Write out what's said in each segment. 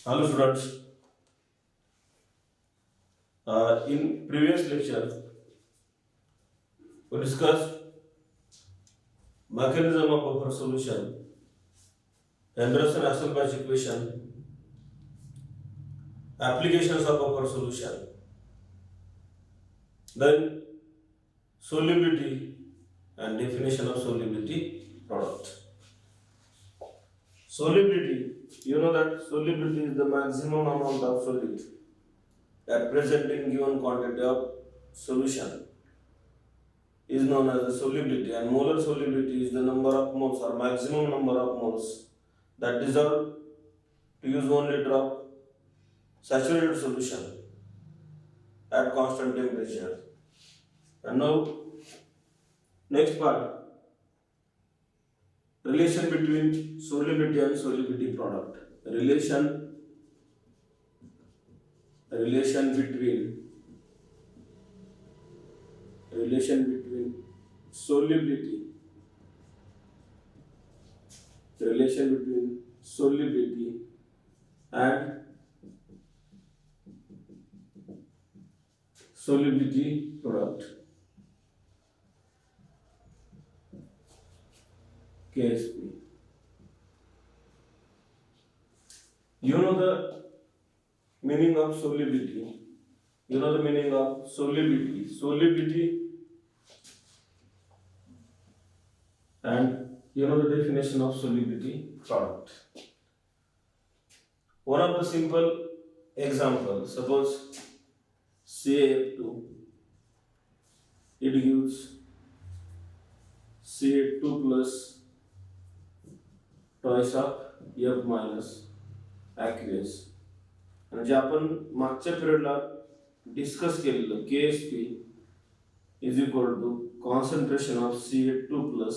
Hello students. In previous lecture, we discussed mechanism of buffer solution, Henderson-Hasselbalch equation, applications of buffer solution, then solubility and definition of solubility product. Solubility, you know that solubility is the maximum amount of solute at present in given quantity of solution is known as the solubility, and molar solubility is the number of moles or maximum number of moles that dissolve to use 1 liter of saturated solution at constant temperature. And now next part, relation between solubility and solubility product. Relation between solubility and solubility product, KSP. You know the meaning of solubility. Solubility, and you know the definition of solubility product. One of the simple examples, suppose CaF2, it gives CA2 plus twice of F minus aqueous. आणि जे आपण मागच्या पिरियडला discuss केलेलं KSP is equal to concentration of CA2 plus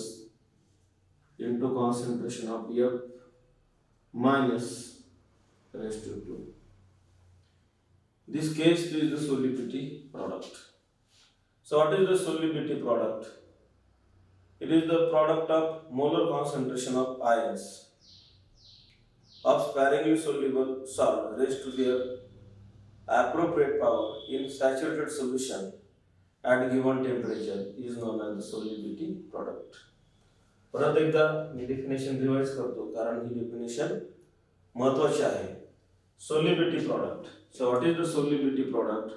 into concentration of F minus raised to 2. This KSP is the solubility product. So what is the solubility product? It is the product of molar concentration of ions of sparingly soluble salt raised to their appropriate power in saturated solution at given temperature is known as the solubility product. परत एकदा मी definition revise करतो कारण ही definition महत्त्वाची आहे. Solubility product. So what is the solubility product?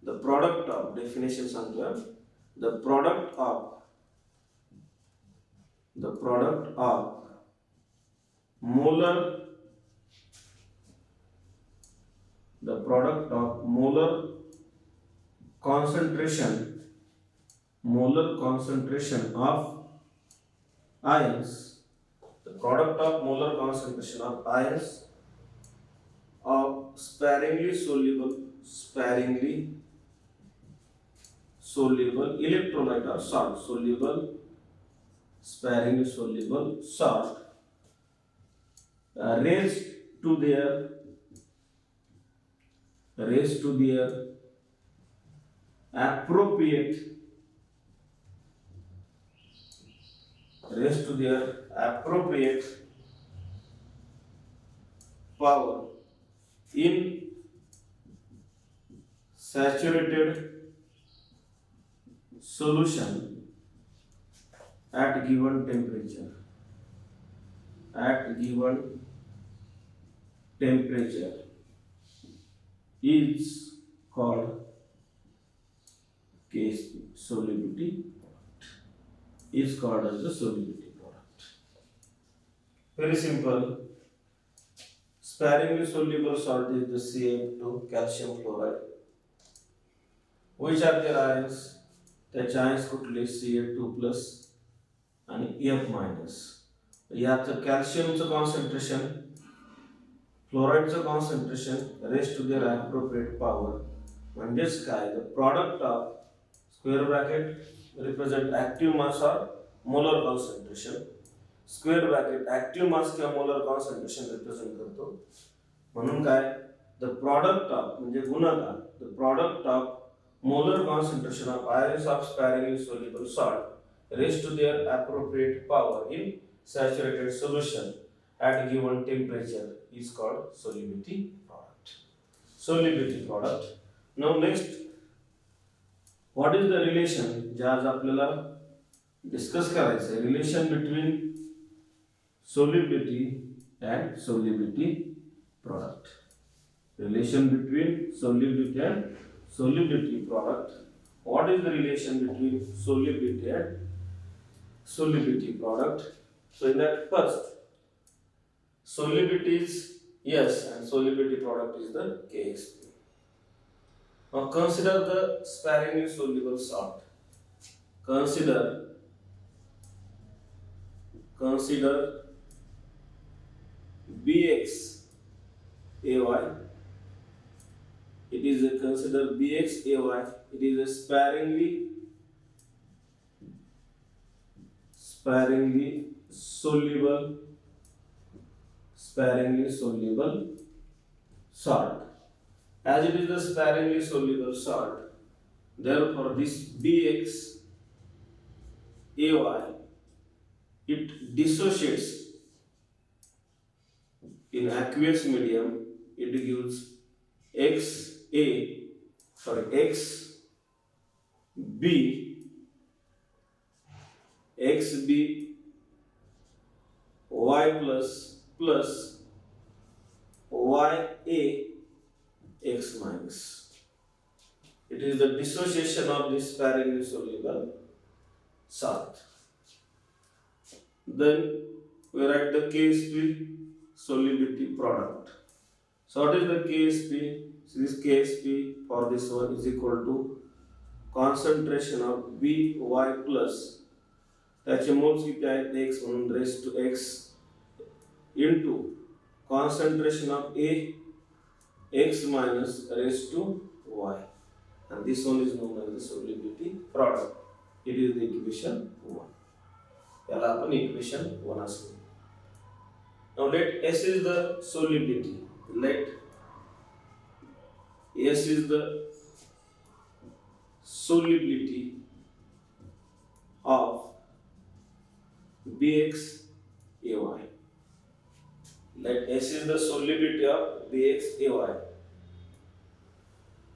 The product of, definition सांगतोय, the product of molar concentration of ions, of sparingly soluble electrolyte or salt, sparingly soluble salt raised to their appropriate power in saturated solution at given temperature is called KSP, solubility is called as the solubility product. Very simple. Sparingly soluble salt is the CaF2, calcium fluoride. Which are their ions? त्याचे ions कुठले? CA2 plus आणि F minus. याचं कॅल्शियमचं concentration, फ्लोराईडचं concentration raised to their appropriate power. म्हणजेच काय? The product of square bracket represent active mass or molar concentration. Square bracket active mass किंवा molar concentration represent करतो. म्हणून काय? द प्रॉडक्ट ऑफ म्हणजे गुणाकार, the product of molar concentration of ions of sparingly soluble salt raised to their appropriate power in saturated solution at given temperature is called solubility product. Solubility product. Now next, what is the relation जे आज आपल्याला discuss करायचं आहे, relation between solubility and solubility product. Relation between solubility and solubility product. What is the relation between solubility and solubility product? So in that first, solubility is S and solubility product is the KXP. Now consider the sparingly soluble salt. Consider BX AY. It is considered BX AY. It is a sparingly soluble salt. As it is the sparingly soluble salt, therefore this BX AY, it dissociates in aqueous medium. It gives XB Y plus YA X minus. It is the dissociation of this sparingly soluble salt. Then we write the KSP solubility product. So what is the KSP? So this KSP for this one is equal to concentration of BY plus त्याचे moles किती आहेत x म्हणून raised to x into concentration of A x minus raised to y, and this one is known as the solubility product. It is the equation 1. याला आपण equation 1 असं. Now let S is the solubility. Let S is the solubility of BX AY. Let S is the solubility of BX AY.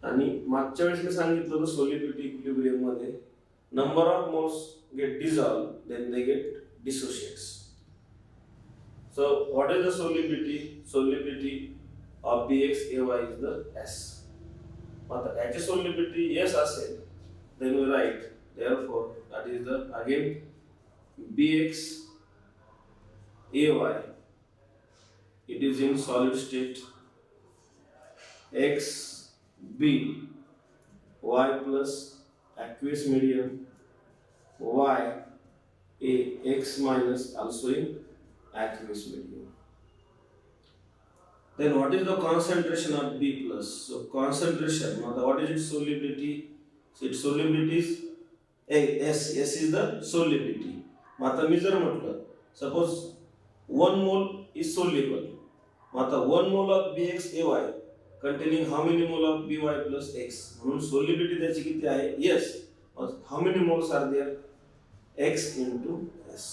आणि मागच्या वेळेस मी सांगितलं होतं solubility equilibrium मध्ये number of moles get dissolved, then they get dissociates. So what is the solubility? Solubility of BX AY is the S. आता याची solubility S असेल, then we write therefore that is the again BX AY. It is in solid state. XB Y plus aqueous medium Y A X minus also in aqueous medium. Then what is the concentration of B plus? So concentration, what is its solubility? So its solubility is S. S is the solubility. आता मी जर म्हटलं suppose 1 mole is soluble. आता 1 mole of BX AY containing how many mole of BY plus X? म्हणून solubility त्याची किती आहे? S. How many moles are there? X into S.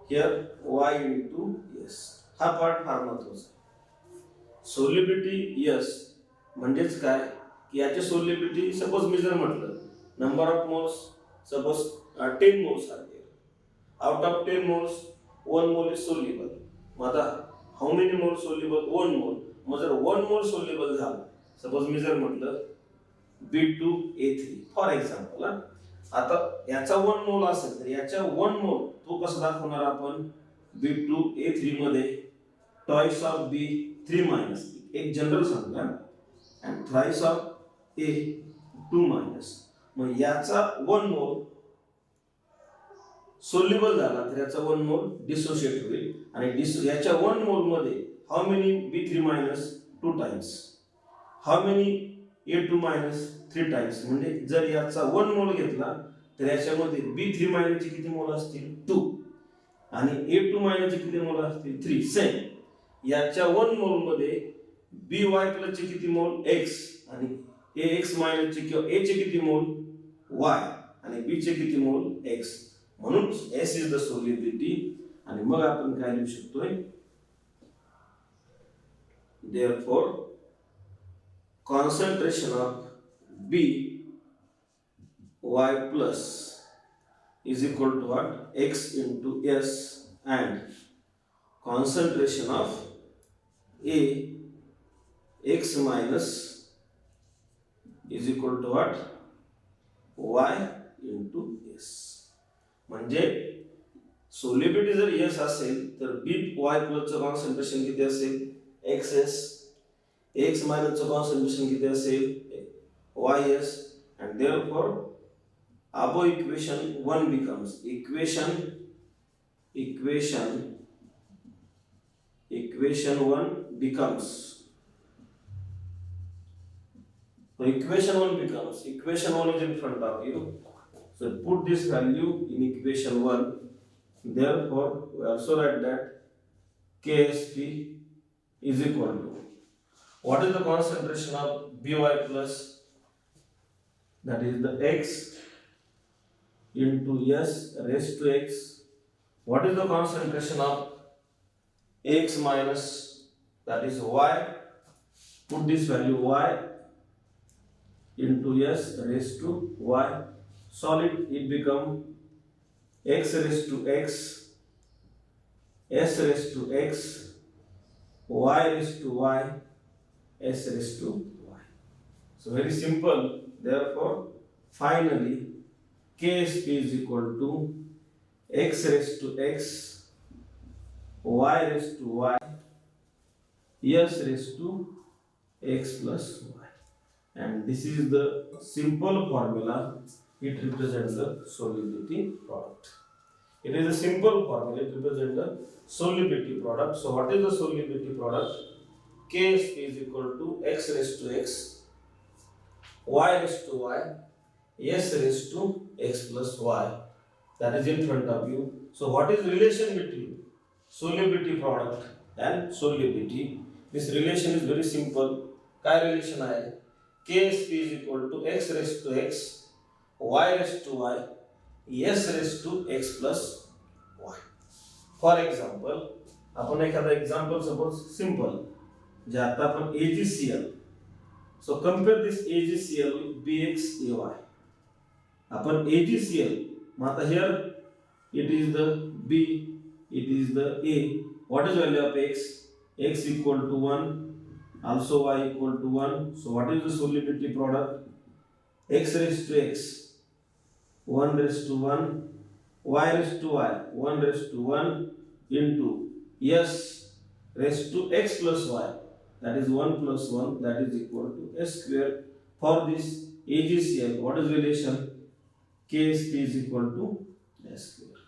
Here Y into S. हा part फार महत्त्वाचा आहे. Solubility S म्हणजेच काय की याची solubility suppose मी जर म्हटलं number of moles suppose 10 moles are there. Out of 10 moles 1 mole is soluble. आता how many moles soluble? 1 mole. मग जर 1 mole soluble झालं, suppose मी जर म्हटलं B2A3 फॉर एक्झाम्पल. आता याचा 1 मोल असेल तर याच्या 1 मोल तो कसं दाखवणार आपण? B2A3 मध्ये twice of B3 minus एक general Sanga and thrice of A2 minus. मग याचा 1 मोल सोल्युबल झाला तर याचा 1 मोल डिसोशिएट होईल आणि याच्या 1 मोल मध्ये how many B3 minus 2 times, how many A2 minus 3 times. म्हणजे जर याचा 1 मोल घेतला तर याच्यामध्ये B3 minus चे किती मोल असतील? 2 आणि A2 minus चे किती मोल असतील? 3. सेम याच्या 1 मोल मध्ये BY plus चे किती मोल? X आणि AX minus चे किंवा A चे किती मोल? Y आणि B चे किती मोल? X. म्हणून S is the solubility आणि मग आपण काय लिहू शकतोय? therefore concentration of B y plus is equal to what? X into S, and concentration of A x minus is equal to what? Y into S. म्हणजे solubility जर S असेल तर B y plus चं concentration किती असेल? XS. X minus चं concentration किती असेल? YS. and therefore above equation 1 becomes equation 1 becomes equation 1 is in front of you, so put this value in equation 1. Therefore we also write that KSP is equal to, what is the concentration of By plus, that is the X into S raised to X. What is the concentration of X minus, that is Y? Put this value Y into S raised to Y. Solid, it become X raised to X, S raised to X, Y raised to Y, S raised to Y. So very simple. Therefore finally KSP is equal to X raised to X, Y raised to Y, S raised to X plus Y. And this is the simple formula. It represents the solubility product. It is a simple formula. It represents the solubility product. So what is the solubility product? KSP is equal to X raised to X, Y raised to Y, S raised to X plus Y. That is in front of you. So what is relation between solubility product and solubility? This relation is very simple. काय relation आहे? KSP is equal to X raised to X, Y raised to Y, S raised to X plus Y. For example, आपण एखादा example suppose simple, जे आता आपण AgCl. So compare this AgCl with BxAy. आपण AgCl, आता here it is the B, it is the A. What is value of X? X equal to 1, also Y equal to 1. So what is the solubility product? X raised to X, 1 raised to 1, Y raised to Y, 1 raised to 1 into S raised to X plus Y, that is 1 plus 1, that is equal to S square. For this AgCl, what is relation? KSP is equal to S square.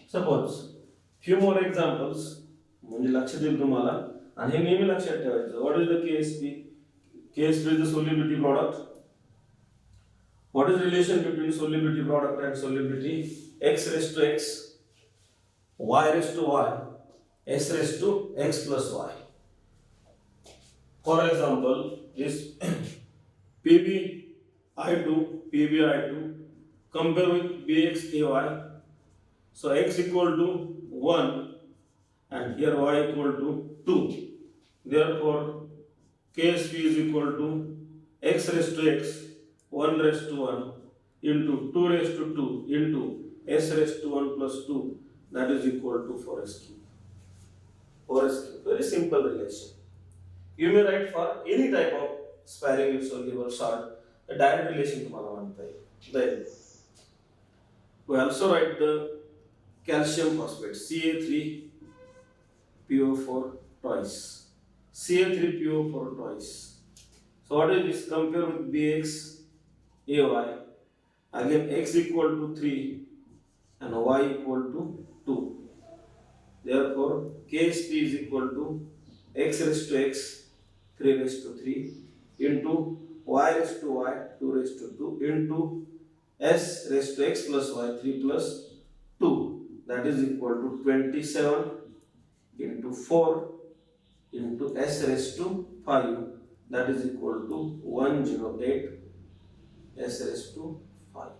Suppose few more examples, म्हणजे लक्षात येईल तुम्हाला, आणि हे नेहमी लक्षात ठेवायचं. What is the KSP? KSP is the solubility product. What is relation between solubility product and solubility? X raised to X, Y raised to Y, S raised to X plus Y. For example, this PbI2 compare with BxAy. So X equal to 1 and here Y equal to 2. Therefore KSP is equal to X raised to X, 1 raised to 1 into 2 raised to 2 into S raised to 1 plus 2, that is equal to 4s cube. 4s cube. Very simple relation. You may write for any type of sparingly soluble salt, a direct relation तुम्हाला मानता येईल. Then we also write the calcium phosphate, Ca3PO4 twice. Ca3PO4 twice. So what is this? Compare with BxAy. Again X equal to 3 and Y equal to 2. Therefore KSP is equal to X raised to X, 3 raised to 3 into Y raised to Y, 2 raised to 2 into S raised to X plus Y, 3 plus 2, that is equal to 27 into 4 into S raised to 5, that is equal to 108 S raised to 5.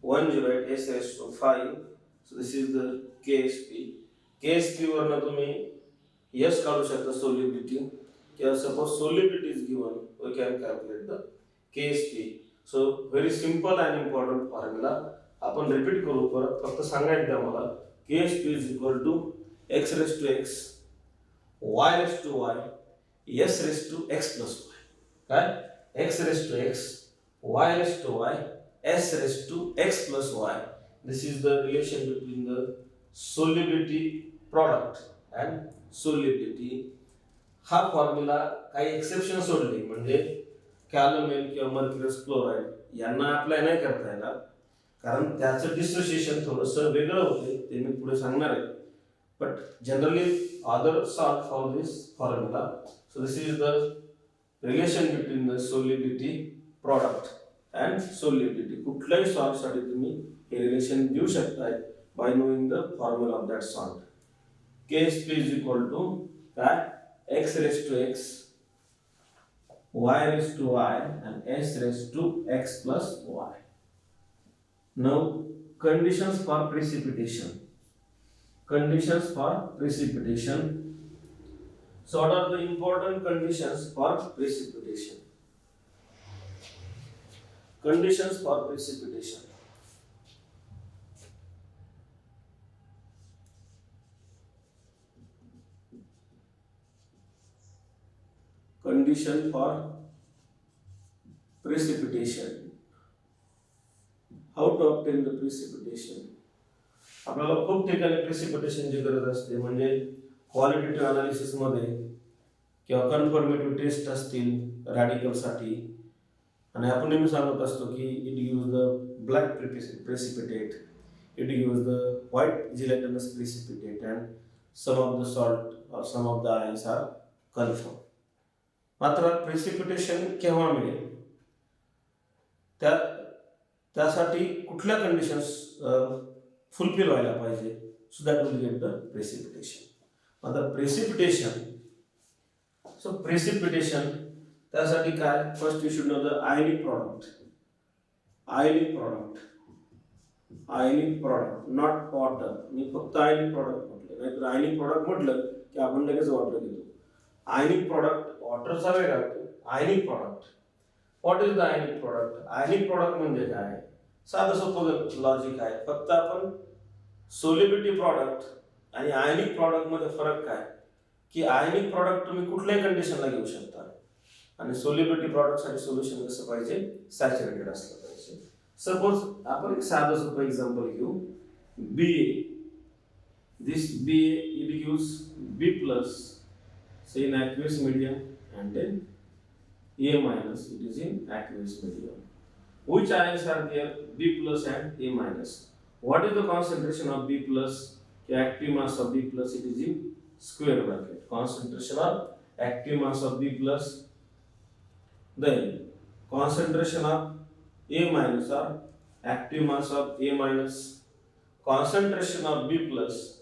108 S raised to 5. So this is the KSP. KSP वरना तुम्ही S काढू शकता solubility. suppose solubility is given, we can calculate the KSP. So very simple and important formula. आपण repeat करू परत, फक्त सांगा एकदा मला. KSP is equal to x raised to x, y raised to y, s raised to x plus y. काय? x raised to x, y raised to y, s raised to x plus y. This is the relation between the solubility product and solubility. हा formula काही exception सोडले म्हणजे कॅलोमेन किंवा mercurous chloride यांना apply नाही करता येणार, कारण त्याचं डिसोसिएशन थोडंसं वेगळं होते, ते मी पुढे सांगणार आहे. But generally other salt follow this formula. So this is the relation between the solubility product and solubility. कुठल्याही सॉल्टसाठी तुम्ही हे रिलेशन देऊ शकताय by knowing the formula of that salt. KSP is equal to काय? x raised to x, y raised to y, and s raised to x plus y. Now, conditions for precipitation. Conditions for precipitation. So, what are the important conditions for precipitation? Conditions for precipitation. Condition for precipitation. How to obtain the precipitation? आपल्याला खूप ठिकाणी प्रेसिपिटेशनची गरज असते, म्हणजे qualitative analysis मध्ये किंवा कन्फर्मेटिव्ह test असतील radical साठी, आणि आपण नेहमी सांगत असतो की it gives the black precipitate, it gives the white gelatinous precipitate, and some of the salt और some of the ions are confirm. मात्र प्रेसिपिटेशन केव्हा मिळेल, त्यासाठी कुठल्या कंडिशन्स फुलफिल व्हायला पाहिजे, so that will get the precipitation. आता precipitation, so precipitation त्यासाठी काय, first you should know the ionic product. Ionic product, ionic product not water. मी फक्त आयनिक प्रॉडक्ट म्हटलं, नाहीतर आयनिक प्रॉडक्ट म्हटलं की आपण लगेच वॉटर घेतो. आयनिक प्रॉडक्ट वॉटरचा वेगळा होतो. Ionic product, what is the ionic product? Ionic product म्हणजे काय? साधं सोपं लॉजिक आहे. फक्त आपण सोल्युबिलिटी प्रॉडक्ट आणि आयनिक प्रॉडक्ट मध्ये फरक काय की आयनिक प्रॉडक्ट तुम्ही कुठल्याही कंडिशनला घेऊ शकता, आणि सोल्युबिलिटी प्रॉडक्ट साठी सोल्युशन कसं पाहिजे, सॅच्युरेटेड असलं पाहिजे. सपोज आपण एक साधं सोपं एक्झाम्पल घेऊ. BA, this BA it gives B plus, say in aqueous medium, and then A minus, it is in aqueous medium. Which ions are there? B plus and A minus. What is the concentration of B plus? The active mass of B plus, it is in square bracket. Concentration of active mass of B plus, then concentration of A minus or active mass of A minus, concentration of B plus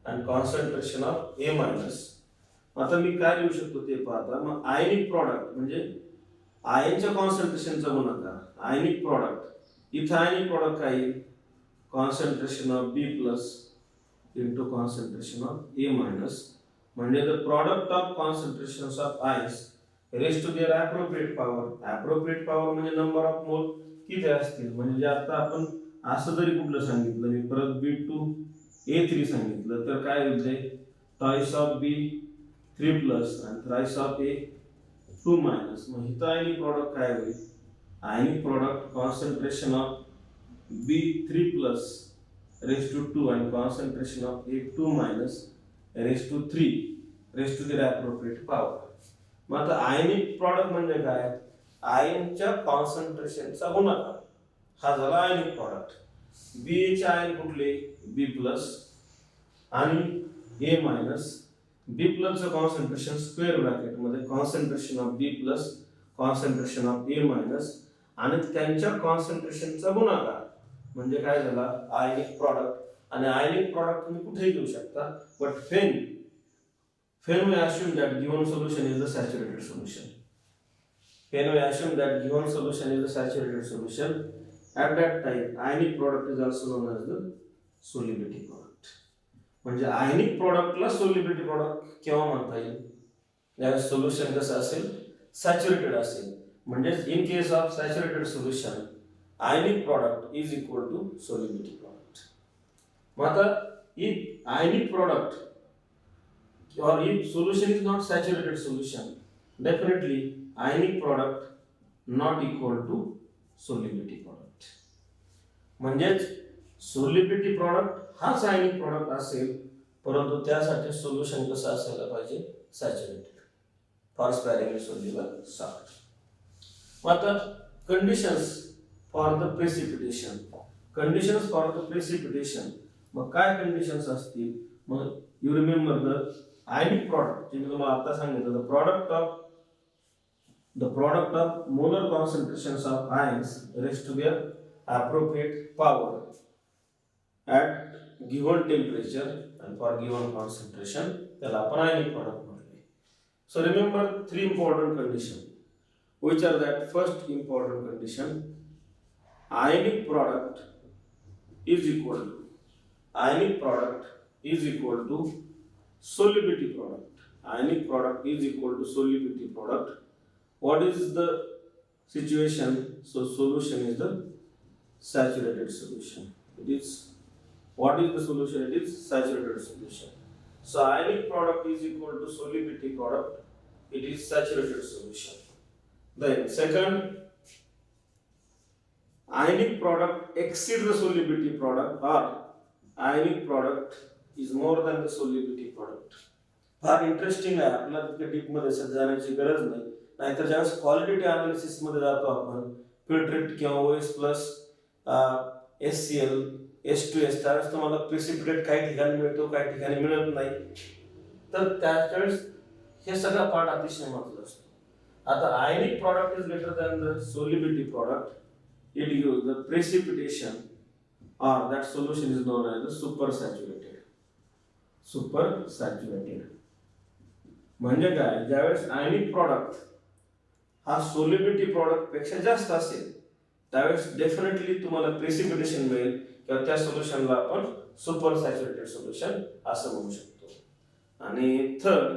and concentration of A minus. आता मी काय लिहू शकतो ते पाहता. मग आयनिक product म्हणजे आयनच्या कॉन्सन्ट्रेशनचा गुणाकार. आयनिक product, इथं ionic product काय येईल, concentration of B plus into concentration of A minus, म्हणजे the product of concentration of ions raise to their appropriate power. Appropriate power म्हणजे नंबर ऑफ मोल किती असतील, म्हणजे आता आपण असं जरी कुठलं सांगितलं, मी परत B2A3 सांगितलं तर काय होते, टॉईस ऑफ B3 प्लस आणि थ्राइस ऑफ A2 मायनस. मग इथं आयनिक प्रॉडक्ट काय होईल, ionic product concentration of B3 plus raise to 2 आणि कॉन्सन्ट्रेशन ऑफ A2 minus raise to 3 raise to their appropriate power. मग आता आयनिक प्रॉडक्ट म्हणजे काय, आयनच्या कॉन्सन्ट्रेशनचा गुणाकार, हा झाला आयनिक प्रॉडक्ट. बी चे आयन कुठले, B प्लस आणि A मायनस. B प्लस चं कॉन्सन्ट्रेशन स्क्वेअर ब्रॅकेट मध्ये concentration of B plus concentration of A minus आणि त्यांच्या कॉन्सन्ट्रेशनचा गुणाकार म्हणजे काय झाला, आयनिक प्रॉडक्ट. आणि आयनिक प्रॉडक्ट तुम्ही कुठेही घेऊ शकता, but fan we assume that given solution is the saturated solution. When we assume that given solution is the saturated solution, at that time ionic product is also known as the solubility product. म्हणजे ionic product ला solubility product केव्हा म्हणता येईल, ज्यावेळेस solution कसं असेल, saturated असेल. म्हणजेच in case of saturated solution ionic product is equal to solubility product. मग आता if ionic product or if solution is not saturated solution, definitely ionic product not equal to solubility product. म्हणजेच solubility product हाच आयनिक product असेल, परंतु त्यासाठी solution कसं असायला पाहिजे, saturated for sparingly soluble salt. मग आता conditions for the precipitation. Conditions for the precipitation, मग काय कंडिशन्स असतील? मग you remember the ionic product, जे मी तुम्हाला आता सांगितलं, the product of molar concentrations of ions raised to their appropriate power at given temperature and for given concentration, त्याला आपण आयनिक प्रॉडक्ट म्हटले. So remember three important conditions. Which are that? First important condition, ionic product is equal to solubility product. Ionic product is equal to solubility product. What is the situation? So solution is the saturated solution. What is the solution? It is saturated solution. So ionic product is equal to solubility product. It is saturated solution. Then second, ionic product exceeds the solubility product, or ionic product is more than the solubility product. Far interesting आहे, आपल्याला तिथे deep मध्ये जाण्याची गरज नाही. नाहीतर ज्यावेळेस quality analysis मध्ये जातो आपण, फिल्ट्रेट किंवा OS प्लस HCl H2S, त्यावेळेस तुम्हाला प्रेसिपिटेट काही ठिकाणी मिळतो, काही ठिकाणी मिळत नाही. तर त्यावेळेस हे सगळा पार्ट अतिशय महत्त्वाचा असतो. आता ionic product is greater than the solubility product, it gives the precipitation or that solution is known as the supersaturated. म्हणजे काय, ज्यावेळेस आयनिक प्रॉडक्ट हा सोल्युबिलिटी प्रॉडक्ट पेक्षा जास्त असेल, त्यावेळेस डेफिनेटली तुम्हाला प्रेसिपिटेशन मिळेल, किंवा त्या सोल्युशनला आपण सुपर सॅच्युरेटेड सोल्युशन असं म्हणू शकतो. आणि third,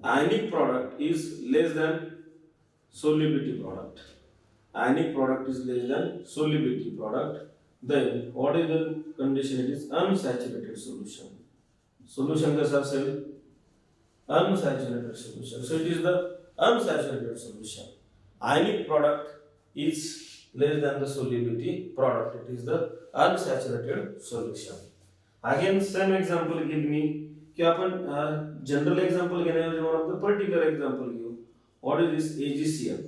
ionic product is less than solubility product. Ionic product is less than solubility product. Then what is the condition? It is unsaturated solution. Solution कसा असेल? Unsaturated solution. So it is the unsaturated solution. Ionic product is less than the solubility product. It is the unsaturated solution. Again same example give me, कि आपण general example घेण्याऐवजी one of the particular example घेऊ. What is this AgCl?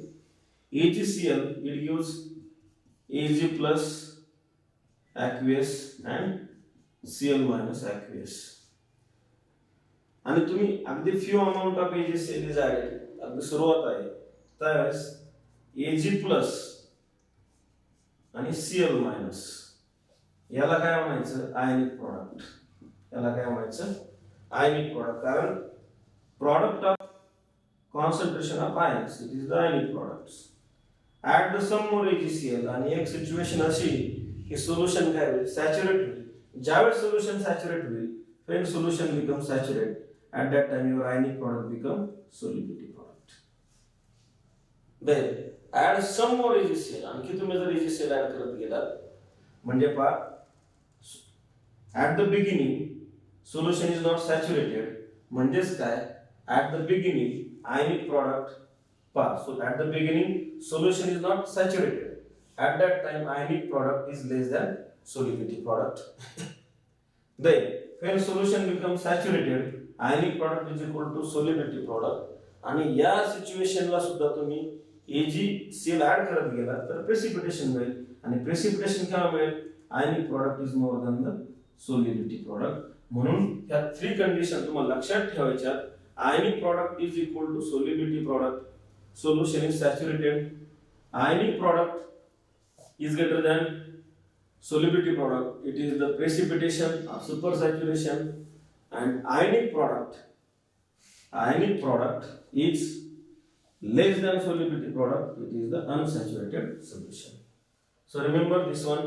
AgCl, it gives Ag plus aqueous and Cl minus aqueous. आणि तुम्ही अगदी few amount of AgCl is added, अगदी सुरुवात आहे त्यावेळेस Ag प्लस आणि Cl मायनस, याला काय म्हणायचं, आयनिक प्रॉडक्ट. याला काय म्हणायचं, आयनिक प्रॉडक्ट. कारण product of concentration of ions, it is the ionic products. At the some more AgCl, आणि एक सिच्युएशन अशी की सोल्युशन काय होईल, सॅच्युरेट होईल. ज्यावेळेस सोल्युशन सॅच्युरेट होईल, when solution becomes saturated, at that time your ionic product become solubility product. Then add some more AgCl. आणखी तुम्ही जर AgCl ऍड करत गेलात, म्हणजे पहा, at the beginning solution is not saturated, म्हणजेच काय, at the beginning ionic product, so at the beginning solution is not saturated, at that time ionic product is less than solubility product. Then when solution becomes saturated, ionic product is equal to solubility product. आणि या सिच्युएशनला सुद्धा तुम्ही AgCl add करत गेला तर precipitation मिळेल, आणि precipitation केव्हा मिळेल, ionic product is more than the solubility product. म्हणून ह्या थ्री कंडिशन तुम्हाला लक्षात ठेवायच्या. Ionic product is equal to solubility product, solution is saturated. Ionic product is greater than solubility product, it is the precipitation or supersaturation. And ionic product is less than solubility product, it is the unsaturated solution. So remember this one.